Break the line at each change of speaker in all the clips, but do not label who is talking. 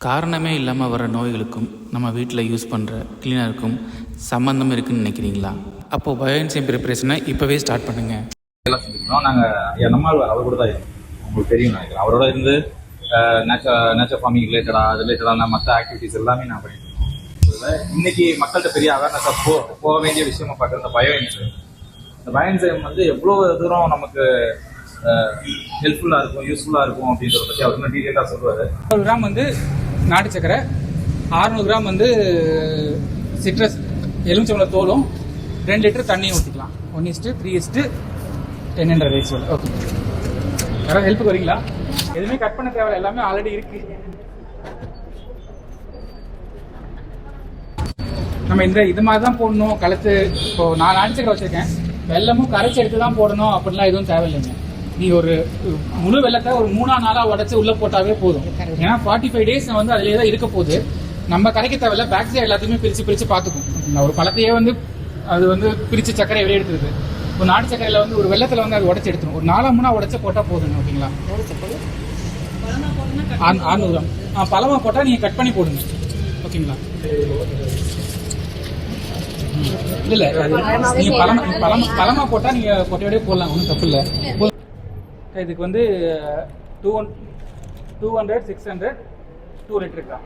காரணமே இல்லாமல் வர நோய்களுக்கும் நம்ம வீட்டில் யூஸ் பண்ணுற கிளீனருக்கும் சம்மந்தம் இருக்குதுன்னு நினைக்கிறீங்களா? அப்போது பயோஎன்சைம் ப்ரிப்பரேஷனை இப்போவே ஸ்டார்ட் பண்ணுங்கள்.
எல்லாம் செஞ்சுக்கணும். நாங்கள் நம்மால் அவர் கூட தான் இருக்கோம், உங்களுக்கு தெரியும் நினைக்கிறேன். அவரோட இருந்து நேச்சர் ஃபார்மிங் ரிலேட்டடான மற்ற ஆக்டிவிட்டிஸ் எல்லாமே நான் பண்ணிட்டு இருக்கோம். இன்னைக்கு மக்கள்கிட்ட பெரிய அவேர்னஸாக போக வேண்டிய விஷயமா பார்க்குற இந்த பயோஎன்சைம். இந்த பயோஎன்சைம் வந்து எவ்வளோ தூரம் நமக்கு ஹெல்ப்ஃபுல்லாக இருக்கும், யூஸ்ஃபுல்லாக இருக்கும் அப்படின்றத பற்றி அவர் இன்னும் டீட்டெயிலாக சொல்லுவார்.
100 கிராம் வந்து நாட்டு சக்கரை, 600 கிராம் வந்து சிட்ரஸ் எலுமிச்சம்பழ தோலும், 2 லிட்டர் தண்ணியும் ஊற்றிக்கலாம். 1:3:10 ரேஷியோவில். ஓகே, யாராவது ஹெல்ப்புக்கு வரீங்களா? எதுவுமே கட் பண்ண தேவை, எல்லாமே ஆல்ரெடி இருக்கு. நம்ம இது மாதிரி தான் போடணும். கலத்து இப்போ நான் நாட்டு சக்கரை வச்சிருக்கேன், வெல்லமும் கரைச்சி எடுத்து தான் போடணும் அப்படின்லாம் எதுவும் தேவையில்லைங்க. நீ ஒரு முழு வெள்ளத்தை ஒரு 3 நாளாக உடச்சி உள்ள போட்டாவே போதும். ஏன்னா 45 டேஸ் வந்து அதுலேயே தான் இருக்க போகுது. நம்ம கரைக்க தேவையில்ல, பாக்டீரியா எல்லாத்தையுமே பிரித்து பார்த்துக்கும். ஒரு பழத்தையே வந்து அது வந்து பிரித்து சக்கரை வெளியே எடுத்துருது. ஒரு நாட்டு சக்கரையில் வந்து ஒரு வெள்ளத்தில் வந்து அது உடச்சி எடுத்துரும். ஒரு 4 உடச்சி போட்டால் போதுங்க. ஓகேங்களா? 600 கிராம் பழமாக போட்டால் நீங்கள் கட் பண்ணி போடுங்க. ஓகேங்களா? இல்லை நீங்கள் பழமாக போட்டால் நீங்கள் கொட்டையோடய போடலாம், ஒன்றும் தப்பு இல்லை. இதுக்கு வந்து 200 600 2 லிட்டர் கிராம்.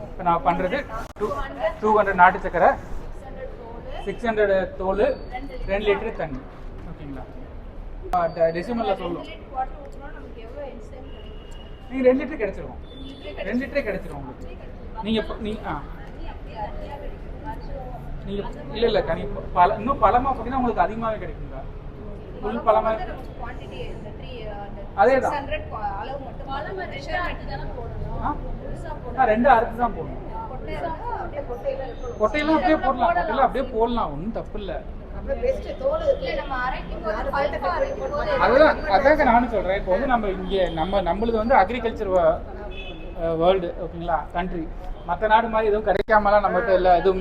இப்போ நான் பண்ணுறது 200 நாட்டு சக்கரை, 600 தோல், 2 லிட்டர் தண்ணி. ஓகேங்களா? டெசிமலில் சொல்லும். நீங்கள் 2 லிட்டர் கிடைச்சிருவோம், 2 லிட்டரே கிடைச்சிரும் உங்களுக்கு. நீங்கள் இல்லை கனி இன்னும் பழமாக பார்த்தீங்கன்னா உங்களுக்கு அதிகமாகவே கிடைக்குங்களா? ஃபுல் பழமாக அதே தான் 2 அறுத்து தான் போடணும். கொட்டையெல்லாம் அப்படியே போடலாம், கொட்டையெல்லாம் அப்படியே போடலாம், ஒன்றும் தப்பு இல்லை. அதாங்க நானும் சொல்கிறேன். இப்போ வந்து நம்ம இங்கே நம்மளுது வந்து அக்ரிகல்ச்சர் வேர்ல்டு, ஓகேங்களா, கண்ட்ரி. மற்ற நாடு மாதிரி எதுவும் கிடைக்காமலாம் நம்மகிட்ட இல்லை எதுவுமே.